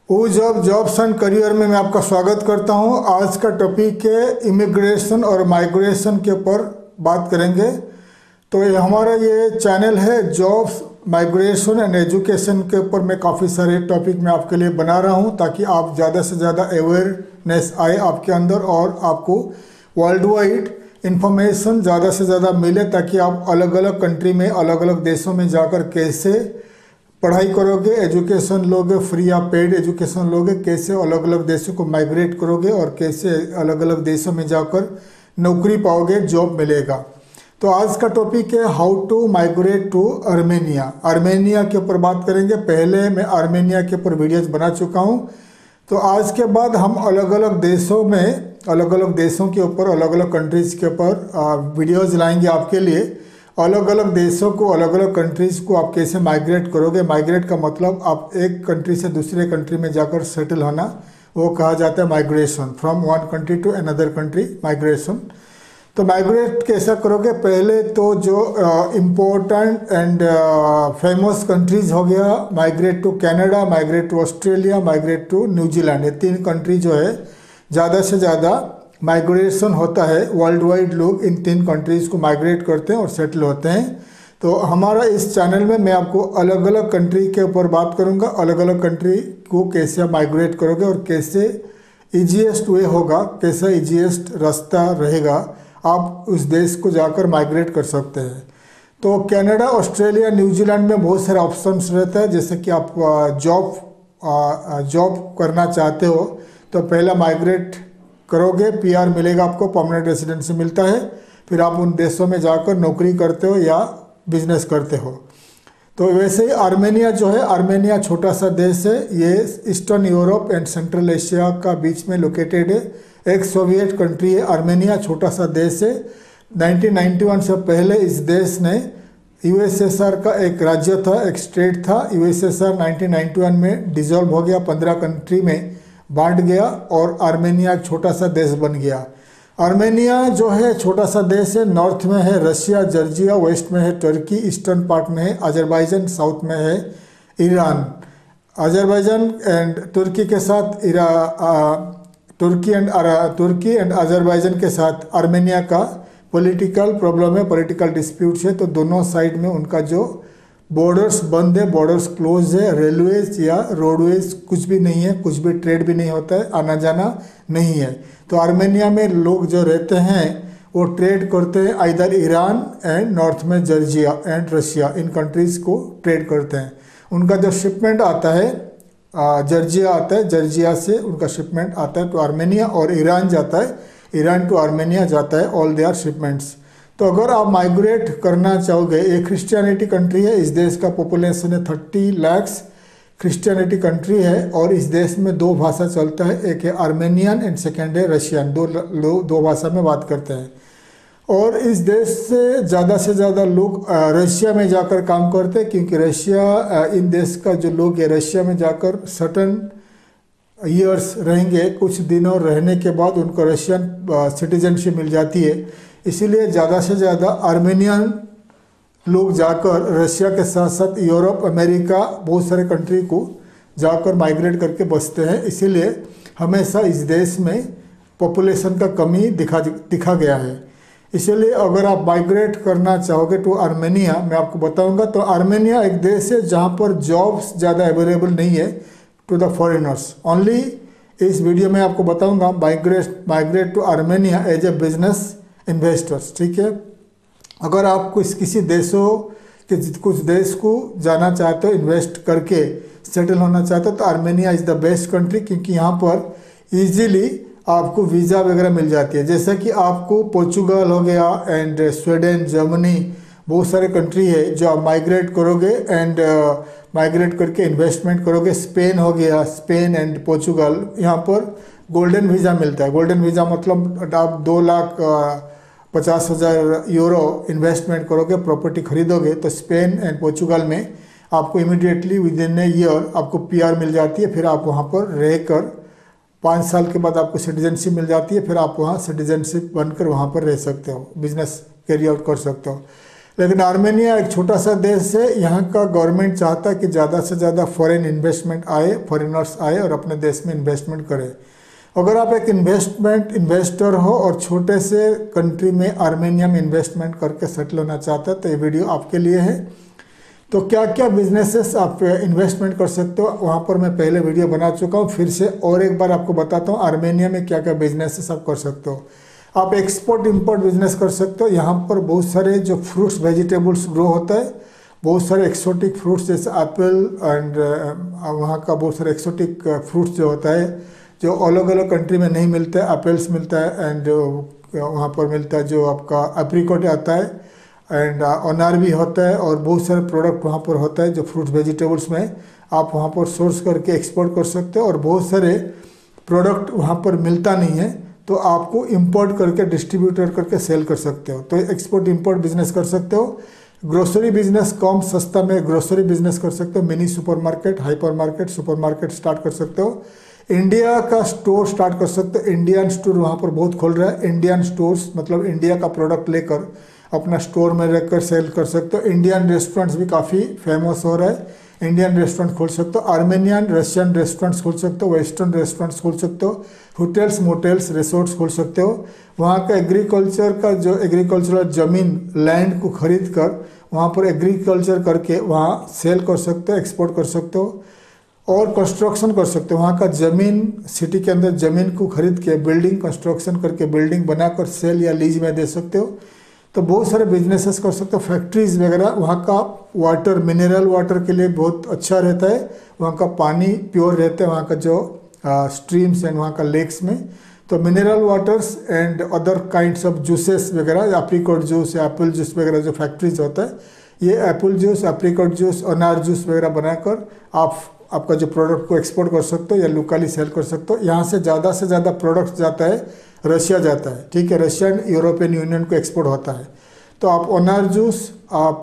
वो jobs and career में मैं आपका स्वागत करता हूं। आज का टॉपिक है इमिग्रेशन और माइग्रेशन के ऊपर बात करेंगे। तो ये हमारा ये चैनल है जॉब्स, माइग्रेशन एंड एजुकेशन के ऊपर मैं काफ़ी सारे टॉपिक मैं आपके लिए बना रहा हूं ताकि आप ज़्यादा से ज़्यादा अवेयरनेस आए आपके अंदर और आपको वर्ल्ड वाइड इंफॉर्मेशन ज़्यादा से ज़्यादा मिले ताकि आप अलग अलग कंट्री में, अलग अलग देशों में जाकर कैसे पढ़ाई करोगे, एजुकेशन लोगे, फ्री या पेड एजुकेशन लोगे, कैसे अलग अलग देशों को माइग्रेट करोगे और कैसे अलग अलग देशों में जाकर नौकरी पाओगे, जॉब मिलेगा। तो आज का टॉपिक है how to migrate to Armenia. Armenia के ऊपर बात करेंगे। पहले मैं आर्मेनिया के ऊपर वीडियोज बना चुका हूँ। तो आज के बाद हम अलग अलग देशों में, अलग अलग देशों के ऊपर, अलग अलग कंट्रीज़ के ऊपर वीडियोज़ लाएंगे आपके लिए। अलग अलग देशों को, अलग अलग कंट्रीज़ को आप कैसे माइग्रेट करोगे। माइग्रेट का मतलब आप एक कंट्री से दूसरे कंट्री में जाकर सेटल होना, वो कहा जाता है migration. From one country to another country, migration. तो माइग्रेट कैसा करोगे? पहले तो जो इम्पोर्टेंट एंड फेमस कंट्रीज़ हो गया, migrate to Canada, migrate to Australia, migrate to New Zealand. ये 3 कंट्री जो है ज़्यादा से ज़्यादा माइग्रेशन होता है। वर्ल्ड वाइड लोग इन 3 कंट्रीज़ को माइग्रेट करते हैं और सेटल होते हैं। तो हमारा इस चैनल में मैं आपको अलग अलग कंट्री के ऊपर बात करूंगा, अलग अलग कंट्री को कैसे आप माइग्रेट करोगे और कैसे ईजीएस्ट वे होगा, कैसा ईजीएस्ट रास्ता रहेगा, आप उस देश को जाकर माइग्रेट कर सकते हैं। तो कनाडा, ऑस्ट्रेलिया, न्यूजीलैंड में बहुत सारे ऑप्शंस रहते हैं। जैसे कि आप जॉब करना चाहते हो तो पहला माइग्रेट करोगे, पीआर मिलेगा आपको, परमानेंट रेसिडेंसी मिलता है। फिर आप उन देशों में जाकर नौकरी करते हो या बिजनेस करते हो। तो वैसे ही आर्मेनिया जो है, आर्मेनिया छोटा सा देश है। ये eastern Europe and central Asia का बीच में लोकेटेड है। एक सोवियत कंट्री है आर्मेनिया, छोटा सा देश है। 1991 से पहले इस देश ने यूएसएसआर का एक राज्य था, एक स्टेट था। यूएसएसआर 1991 में डिसॉल्व हो गया, 15 कंट्री में बांट गया और आर्मेनिया एक छोटा सा देश बन गया। आर्मेनिया जो है छोटा सा देश है। नॉर्थ में है रशिया, जॉर्जिया, वेस्ट में है टर्की, ईस्टर्न पार्ट में है अजरबैजान, साउथ में है ईरान। अजरबैजान एंड तुर्की के साथ तुर्की एंड अजरबैजान के साथ आर्मेनिया का पॉलिटिकल प्रॉब्लम है, पॉलिटिकल डिस्प्यूट्स है। तो दोनों साइड में उनका जो बॉर्डर्स बंद है, बॉर्डर्स क्लोज है। रेलवेज या रोडवेज कुछ भी नहीं है, कुछ भी ट्रेड भी नहीं होता है, आना जाना नहीं है। तो आर्मेनिया में लोग जो रहते हैं वो ट्रेड करते हैं आइदर ईरान एंड नॉर्थ में Georgia and Russia, in countries को ट्रेड करते हैं। उनका जो शिपमेंट आता है जॉर्जिया आता है, जॉर्जिया से उनका शिपमेंट आता है तो आर्मेनिया, और ईरान जाता है, ईरान टू आर्मेनिया जाता है, ऑल देयर शिपमेंट्स। तो अगर आप माइग्रेट करना चाहोगे, ये क्रिश्चियनिटी कंट्री है। इस देश का पॉपुलेशन है 30 लाख, क्रिश्चियनिटी कंट्री है। और इस देश में 2 भाषा चलता है, एक है आर्मेनियन एंड सेकेंड है रशियन। दो भाषा में बात करते हैं। और इस देश से ज़्यादा लोग रशिया में जाकर काम करते हैं, क्योंकि रशिया, इन देश का जो लोग है रशिया में जाकर सर्टन ईयर्स रहेंगे, कुछ दिनों रहने के बाद उनको रशियन सिटीजनशिप मिल जाती है। इसीलिए ज़्यादा से ज़्यादा आर्मेनियन लोग जाकर रशिया के साथ साथ यूरोप, अमेरिका, बहुत सारे कंट्री को जाकर माइग्रेट करके बसते हैं। इसीलिए हमेशा इस देश में पॉपुलेशन का कमी दिखा गया है। इसीलिए अगर आप माइग्रेट करना चाहोगे तो आर्मेनिया, मैं आपको बताऊंगा। तो आर्मेनिया एक देश है जहाँ पर जॉब्स ज़्यादा अवेलेबल नहीं है टू द फॉरेनर्स ओनली। इस वीडियो में आपको बताऊंगा migrate to Armenia as a business investors, ठीक है। अगर आप किसी देशों के कुछ देश को जाना चाहते हो, इन्वेस्ट करके सेटल होना चाहते हो, तो Armenia is the best country, क्योंकि यहाँ पर इजीली आपको वीज़ा वगैरह मिल जाती है। जैसे कि आपको पोर्चुगल हो गया एंड स्वीडन, जर्मनी, बहुत सारे कंट्री है जो आप माइग्रेट करोगे एंड माइग्रेट करके इन्वेस्टमेंट करोगे। स्पेन हो गया, स्पेन एंड पोर्चुगल, यहाँ पर गोल्डन वीज़ा मिलता है। गोल्डन वीज़ा मतलब आप 2,50,000 यूरो इन्वेस्टमेंट करोगे, प्रॉपर्टी खरीदोगे, तो स्पेन एंड पोर्चुगल में आपको immediately with in a year आपको पीआर मिल जाती है। फिर आप वहाँ पर रहकर 5 साल के बाद आपको सिटीजनशिप मिल जाती है। फिर आप वहाँ सिटीजनशिप बनकर वहाँ पर रह सकते हो, बिजनेस कैरी आउट कर सकते हो। लेकिन आर्मेनिया एक छोटा सा देश है, यहाँ का गवर्नमेंट चाहता है कि ज़्यादा से ज़्यादा फॉरेन इन्वेस्टमेंट आए, फॉरेनर्स आए और अपने देश में इन्वेस्टमेंट करें। अगर आप एक इन्वेस्टर हो और छोटे से कंट्री में आर्मेनिया में इन्वेस्टमेंट करके सेटल होना चाहते हैं तो ये वीडियो आपके लिए है। तो क्या क्या बिजनेसेस आप इन्वेस्टमेंट कर सकते हो, वहाँ पर मैं पहले वीडियो बना चुका हूँ, फिर से और एक बार आपको बताता हूँ आर्मेनिया में क्या क्या बिजनेसेस आप कर सकते हो। आप एक्सपोर्ट इंपोर्ट बिजनेस कर सकते हो। यहाँ पर बहुत सारे जो फ्रूट्स वेजिटेबल्स ग्रो होता है, बहुत सारे एक्सोटिक फ्रूट्स जैसे एप्पल एंड वहाँ का बहुत सारे एक्सोटिक फ्रूट्स जो होता है जो अलग अलग कंट्री में नहीं मिलता है। एप्पल्स मिलता है एंड वहाँ पर मिलता है जो आपका एप्रिकॉट आता है एंड अनार भी होता है और बहुत सारे प्रोडक्ट वहाँ पर होता है जो फ्रूट्स वेजिटेबल्स में आप वहाँ पर सोर्स करके एक्सपोर्ट कर सकते हो। और बहुत सारे प्रोडक्ट वहाँ पर मिलता नहीं है तो आपको इंपोर्ट करके डिस्ट्रीब्यूटर करके सेल कर सकते हो। तो एक्सपोर्ट इंपोर्ट बिजनेस कर सकते हो। ग्रोसरी बिजनेस कम सस्ता में ग्रोसरी बिजनेस कर सकते हो। Mini supermarket, hypermarket, supermarket start कर सकते हो। इंडिया का स्टोर स्टार्ट कर सकते हो। इंडियन स्टोर वहाँ पर बहुत खोल रहा है। इंडियन स्टोर्स मतलब इंडिया का प्रोडक्ट लेकर अपना स्टोर में रखकर सेल कर सकते हो। इंडियन रेस्टोरेंट्स भी काफ़ी फेमस हो रहा है। इंडियन रेस्टोरेंट खोल सकते हो। आर्मेनियन रशियन रेस्टोरेंट्स खोल सकते हो। वेस्टर्न रेस्टोरेंट्स खोल सकते हो। होटल्स, मोटेल्स, रिसोर्ट्स खोल सकते हो। वहाँ का एग्रीकल्चर का जो एग्रीकल्चरल ज़मीन लैंड को खरीद कर वहाँ पर एग्रीकल्चर करके वहाँ सेल कर सकते हो, एक्सपोर्ट कर सकते हो। और कंस्ट्रक्शन कर सकते हो। वहाँ का ज़मीन सिटी के अंदर ज़मीन को खरीद के बिल्डिंग कंस्ट्रक्शन करके बिल्डिंग बनाकर सेल या लीज में दे सकते हो। तो बहुत सारे बिजनेसेस कर सकते हो। फैक्ट्रीज वगैरह, वहाँ का वाटर मिनरल वाटर के लिए बहुत अच्छा रहता है। वहाँ का पानी प्योर रहता है, वहाँ का जो स्ट्रीम्स एंड वहाँ का लेक्स में। तो mineral waters and other kinds of juices वगैरह, एप्रिकॉट जूस या एप्पल जूस वगैरह जो फैक्ट्रीज होता है, ये एप्पल जूस, एप्रिकॉट जूस, अनार जूस वगैरह बनाकर आपका जो प्रोडक्ट को एक्सपोर्ट कर सकते हो या लोकली सेल कर सकते हो। यहाँ से ज़्यादा प्रोडक्ट जाता है, रशिया जाता है, ठीक है। रशिया यूरोपियन यूनियन को एक्सपोर्ट होता है। तो आप अनार जूस, आप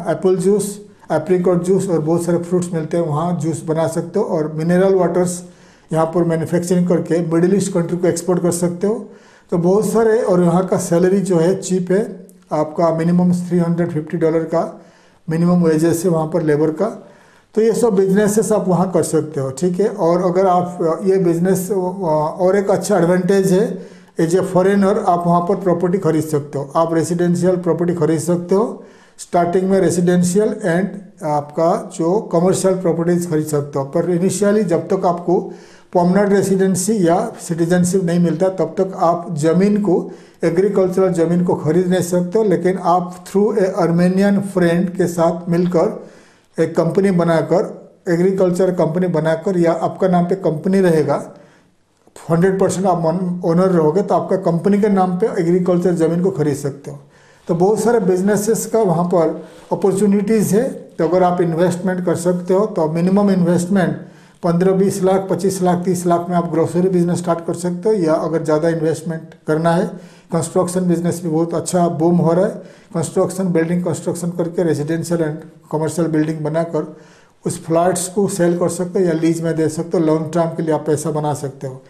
एप्पल जूस, एप्रिकॉट जूस और बहुत सारे फ्रूट्स मिलते हैं, वहाँ जूस बना सकते हो। और मिनरल वाटर्स यहाँ पर मैन्युफैक्चरिंग करके मिडिल ईस्ट कंट्री को एक्सपोर्ट कर सकते हो। तो बहुत सारे, और यहाँ का सैलरी जो है चीप है। आपका मिनिमम $350 का मिनिमम वेजेस है वहाँ पर लेबर का। तो ये सब बिजनेसेस आप वहाँ कर सकते हो, ठीक है। और अगर आप ये बिजनेस, और एक अच्छा एडवांटेज है, एज ए फॉरेनर आप वहाँ पर प्रॉपर्टी खरीद सकते हो। आप रेसिडेंशियल प्रॉपर्टी खरीद सकते हो। स्टार्टिंग में रेसिडेंशियल एंड आपका जो कमर्शियल प्रॉपर्टीज खरीद सकते हो। पर इनिशियली जब तक आपको परमानेंट रेसिडेंसी या सिटीजनशिप नहीं मिलता तब तक आप ज़मीन को, एग्रीकल्चरल ज़मीन को खरीद नहीं सकते हो। लेकिन आप थ्रू ए आर्मेनियन फ्रेंड के साथ मिलकर एक कंपनी बनाकर, एग्रीकल्चर कंपनी बनाकर, या आपका नाम पे कंपनी रहेगा, 100% आप ओनर रहोगे तो आपका कंपनी के नाम पे एग्रीकल्चर ज़मीन को खरीद सकते हो। तो बहुत सारे बिजनेसेस का वहाँ पर अपॉर्चुनिटीज़ है। तो अगर आप इन्वेस्टमेंट कर सकते हो तो मिनिमम इन्वेस्टमेंट 15-20 लाख, 25 लाख, 30 लाख में आप ग्रोसरी बिजनेस स्टार्ट कर सकते हो। या अगर ज़्यादा इन्वेस्टमेंट करना है, कंस्ट्रक्शन बिजनेस भी बहुत अच्छा बूम हो रहा है। कंस्ट्रक्शन, बिल्डिंग कंस्ट्रक्शन करके रेजिडेंशियल एंड कमर्शियल बिल्डिंग बनाकर उस फ्लैट्स को सेल कर सकते हो या लीज में दे सकते हो। लॉन्ग टर्म के लिए आप पैसा बना सकते हो।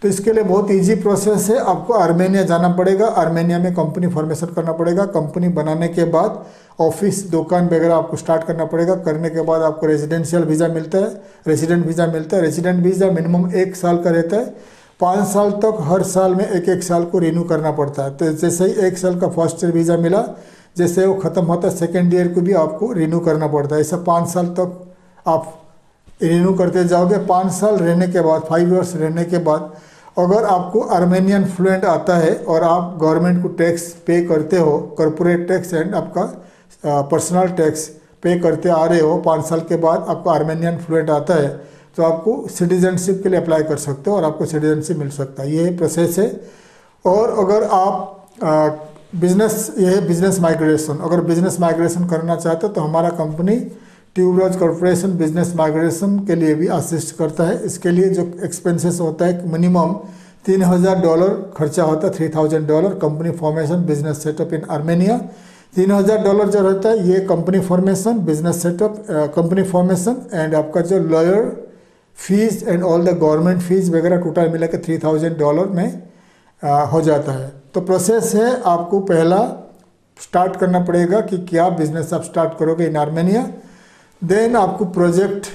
तो इसके लिए बहुत इजी प्रोसेस है। आपको आर्मेनिया जाना पड़ेगा, आर्मेनिया में कंपनी फॉर्मेशन करना पड़ेगा। कंपनी बनाने के बाद ऑफिस, दुकान वगैरह आपको स्टार्ट करना पड़ेगा। करने के बाद आपको रेजिडेंशियल वीज़ा मिलता है, रेजिडेंट वीज़ा मिलता है। रेजिडेंट वीज़ा मिनिमम 1 साल का रहता है। 5 साल तक हर साल में 1-1 साल को रिन्यू करना पड़ता है। तो जैसे ही 1 साल का फर्स्ट ईयर वीज़ा मिला, जैसे वो ख़त्म होता है सेकेंड ईयर को भी आपको रिन्यू करना पड़ता है। ऐसा 5 साल तक आप रिन्यू करते जाओगे। 5 साल रहने के बाद, 5 ईयर्स रहने के बाद, अगर आपको आर्मेनियन फ्लुएंट आता है और आप गवर्नमेंट को टैक्स पे करते हो, कॉर्पोरेट टैक्स एंड आपका पर्सनल टैक्स पे करते आ रहे हो, 5 साल के बाद आपको आर्मेनियन फ्लुएंट आता है तो आपको सिटीजनशिप के लिए अप्लाई कर सकते हो और आपको सिटीजनशिप मिल सकता है। ये प्रोसेस है। और अगर आप बिजनेस, ये है बिजनेस माइग्रेशन। अगर बिजनेस माइग्रेशन करना चाहते हो तो हमारा company tuberose corporation business migration के लिए भी असिस्ट करता है। इसके लिए जो एक्सपेंसेस होता है, मिनिमम $3000 खर्चा होता है, $3000। कंपनी फॉर्मेशन, बिजनेस सेटअप इन आर्मेनिया। $3000 जो रहता है ये company formation, business setup, company formation and आपका जो lawyer fees and all the government fees वगैरह टोटल मिला के $3000 में हो जाता है। तो प्रोसेस है, आपको पहला स्टार्ट करना पड़ेगा कि क्या बिजनेस आप स्टार्ट करोगे इन आर्मेनिया। देन आपको प्रोजेक्ट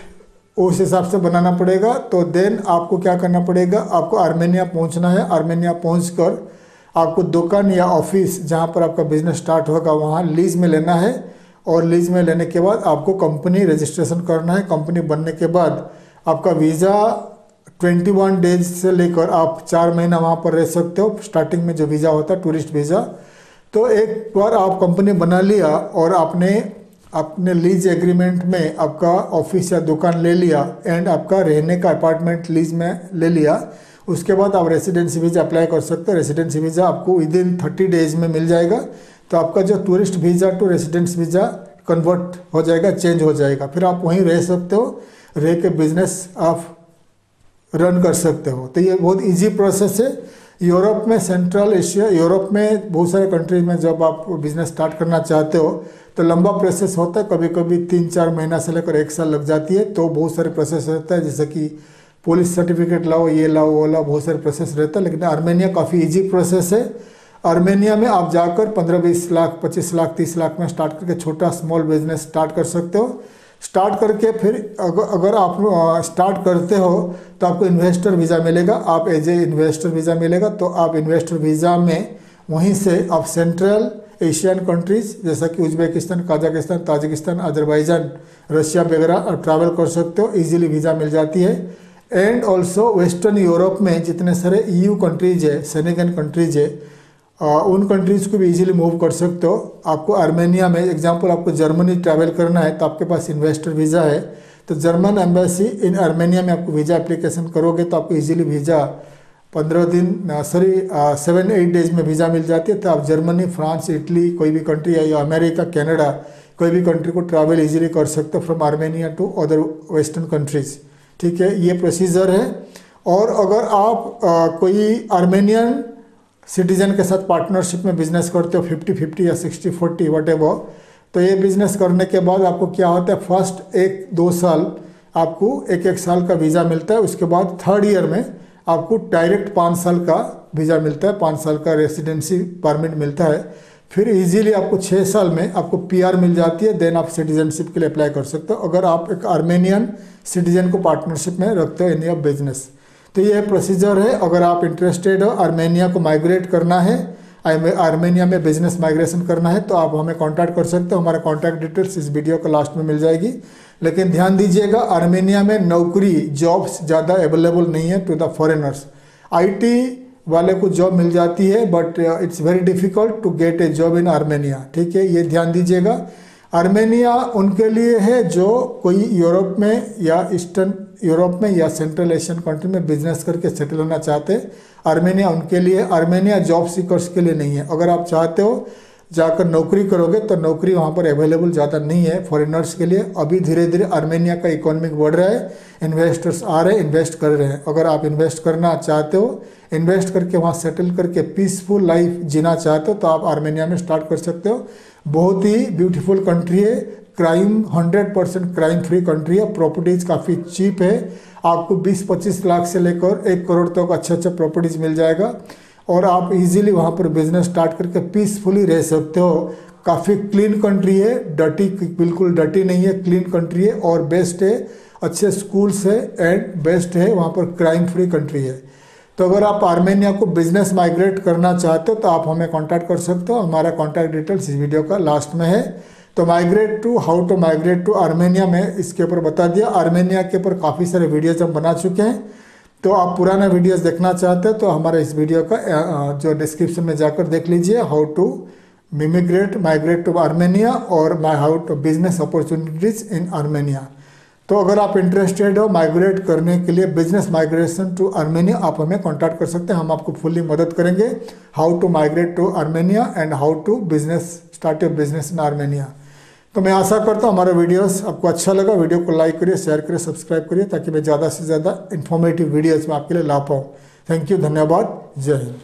उस हिसाब से बनाना पड़ेगा। तो देन आपको क्या करना पड़ेगा, आपको आर्मेनिया पहुंचना है। आर्मेनिया पहुंचकर आपको दुकान या ऑफिस जहां पर आपका बिजनेस स्टार्ट होगा वहां लीज में लेना है, और लीज में लेने के बाद आपको कंपनी रजिस्ट्रेशन करना है। कंपनी बनने के बाद आपका वीज़ा 21 डेज से लेकर आप 4 महीना वहाँ पर रह सकते हो। स्टार्टिंग में जो वीज़ा होता है टूरिस्ट वीज़ा, तो एक बार आप कंपनी बना लिया और आपने अपने लीज एग्रीमेंट में आपका ऑफिस या दुकान ले लिया एंड आपका रहने का अपार्टमेंट लीज में ले लिया, उसके बाद आप रेसिडेंसी वीज़ा अप्लाई कर सकते हो। रेसिडेंसी वीज़ा आपको विदिन 30 डेज में मिल जाएगा। तो आपका जो tourist visa to residence visa convert हो जाएगा, चेंज हो जाएगा। फिर आप वहीं रह सकते हो, रह के बिजनेस आप रन कर सकते हो। तो ये बहुत इजी प्रोसेस है। यूरोप में, सेंट्रल एशिया, यूरोप में बहुत सारे कंट्रीज में जब आप बिजनेस स्टार्ट करना चाहते हो तो लंबा प्रोसेस होता है। कभी कभी 3-4 महीना से लेकर 1 साल लग जाती है। तो बहुत सारे प्रोसेस रहता है, जैसे कि पुलिस सर्टिफिकेट लाओ, ये लाओ, वो लाओ, बहुत सारे प्रोसेस रहता है। लेकिन आर्मेनिया काफ़ी इजी प्रोसेस है। आर्मेनिया में आप जाकर 15-20 लाख, 25 लाख, 30 लाख में स्टार्ट करके छोटा स्मॉल बिजनेस स्टार्ट कर सकते हो। स्टार्ट करके फिर अगर आप स्टार्ट करते हो तो आपको इन्वेस्टर वीज़ा मिलेगा। आप एज ए इन्वेस्टर वीज़ा मिलेगा। तो आप इन्वेस्टर वीज़ा में वहीं से आप सेंट्रल एशियन कंट्रीज जैसा कि Uzbekistan, Kazakhstan, Tajikistan, Azerbaijan, Russia वगैरह ट्रैवल कर सकते हो। इजीली वीज़ा मिल जाती है। एंड ऑल्सो वेस्टर्न यूरोप में जितने सारे EU कंट्रीज है, शेंगन कंट्रीज है, उन कंट्रीज़ को भी इजीली मूव कर सकते हो। आपको आर्मेनिया में एग्जांपल, आपको जर्मनी ट्रैवल करना है तो आपके पास इन्वेस्टर वीज़ा है, तो जर्मन एम्बेसी इन आर्मेनिया में आपको वीज़ा एप्लीकेशन करोगे तो आपको इजीली वीज़ा 7-8 डेज में वीज़ा मिल जाती है। तो आप जर्मनी, फ्रांस, इटली, कोई भी कंट्री या अमेरिका, कनाडा, कोई भी कंट्री को ट्रैवल इजीली कर सकते हो from Armenia to other western countries. ठीक है, ये प्रोसीजर है। और अगर आप कोई आर्मेनियन सिटीजन के साथ पार्टनरशिप में बिजनेस करते हो 50-50 या 60-40 वटेवर, तो ये बिजनेस करने के बाद आपको क्या होता है, फर्स्ट 1-2 साल आपको 1-1 साल का वीज़ा मिलता है। उसके बाद 3rd ईयर में आपको डायरेक्ट 5 साल का वीज़ा मिलता है, 5 साल का रेसिडेंसी परमिट मिलता है। फिर इजीली आपको 6 साल में आपको PR मिल जाती है। देन आप सिटीजनशिप के लिए अप्लाई कर सकते हो अगर आप एक आर्मेनियन सिटीजन को पार्टनरशिप में रखते हो इन योर बिजनेस। तो ये प्रोसीजर है। अगर आप इंटरेस्टेड हो, आर्मेनिया को माइग्रेट करना है, आर्मेनिया में बिजनेस माइग्रेशन करना है, तो आप हमें कांटेक्ट कर सकते हो। हमारा कांटेक्ट डिटेल्स इस वीडियो का लास्ट में मिल जाएगी। लेकिन ध्यान दीजिएगा, आर्मेनिया में नौकरी, जॉब्स ज़्यादा अवेलेबल नहीं है टू द फॉरेनर्स। IT वाले को जॉब मिल जाती है, but it's very difficult to get a job in Armenia. ठीक है, ये ध्यान दीजिएगा। आर्मेनिया उनके लिए है जो कोई यूरोप में या ईस्टर्न यूरोप में या सेंट्रल एशियन कंट्री में बिजनेस करके सेटल होना चाहते हैं। आर्मेनिया उनके लिए, आर्मेनिया जॉब सीकर्स के लिए नहीं है। अगर आप चाहते हो जाकर नौकरी करोगे तो नौकरी वहाँ पर अवेलेबल ज़्यादा नहीं है फॉरेनर्स के लिए। अभी धीरे धीरे आर्मेनिया का इकोनॉमिक बढ़ रहा है, इन्वेस्टर्स आ रहे हैं, इन्वेस्ट कर रहे हैं। अगर आप इन्वेस्ट करना चाहते हो, इन्वेस्ट करके वहाँ सेटल करके पीसफुल लाइफ जीना चाहते हो, तो आप आर्मेनिया में स्टार्ट कर सकते हो। बहुत ही ब्यूटीफुल कंट्री है। क्राइम 100% क्राइम फ्री कंट्री है। प्रॉपर्टीज़ काफ़ी चीप है। आपको 20-25 लाख से लेकर 1 करोड़ तक अच्छे प्रॉपर्टीज़ मिल जाएगा और आप इजीली वहाँ पर बिजनेस स्टार्ट करके पीसफुली रह सकते हो। काफ़ी क्लीन कंट्री है, डर्टी बिल्कुल डर्टी नहीं है, क्लीन कंट्री है और बेस्ट है, अच्छे स्कूल्स है एंड बेस्ट है, वहाँ पर क्राइम फ्री कंट्री है। तो अगर आप आर्मेनिया को बिजनेस माइग्रेट करना चाहते हो तो आप हमें कांटेक्ट कर सकते हो। हमारा कांटेक्ट डिटेल्स इस वीडियो का लास्ट में है। तो how to migrate to Armenia में इसके ऊपर बता दिया। आर्मेनिया के ऊपर काफ़ी सारे वीडियोज हम बना चुके हैं। तो आप पुराना वीडियोस देखना चाहते हैं तो हमारे इस वीडियो का जो डिस्क्रिप्शन में जाकर देख लीजिए, how to migrate to Armenia और how to business opportunities in Armenia. तो अगर आप इंटरेस्टेड हो माइग्रेट करने के लिए, बिजनेस माइग्रेशन टू आर्मेनिया, आप हमें कांटेक्ट कर सकते हैं। हम आपको फुल्ली मदद करेंगे how to migrate to Armenia and how to start your business in Armenia. तो मैं आशा करता हूँ हमारा वीडियोस आपको अच्छा लगा। वीडियो को लाइक करिए, शेयर करिए, सब्सक्राइब करिए ताकि मैं ज़्यादा से ज़्यादा इन्फॉर्मेटिव वीडियोस में आपके लिए ला पाऊँ। थैंक यू, धन्यवाद, जय हिंद।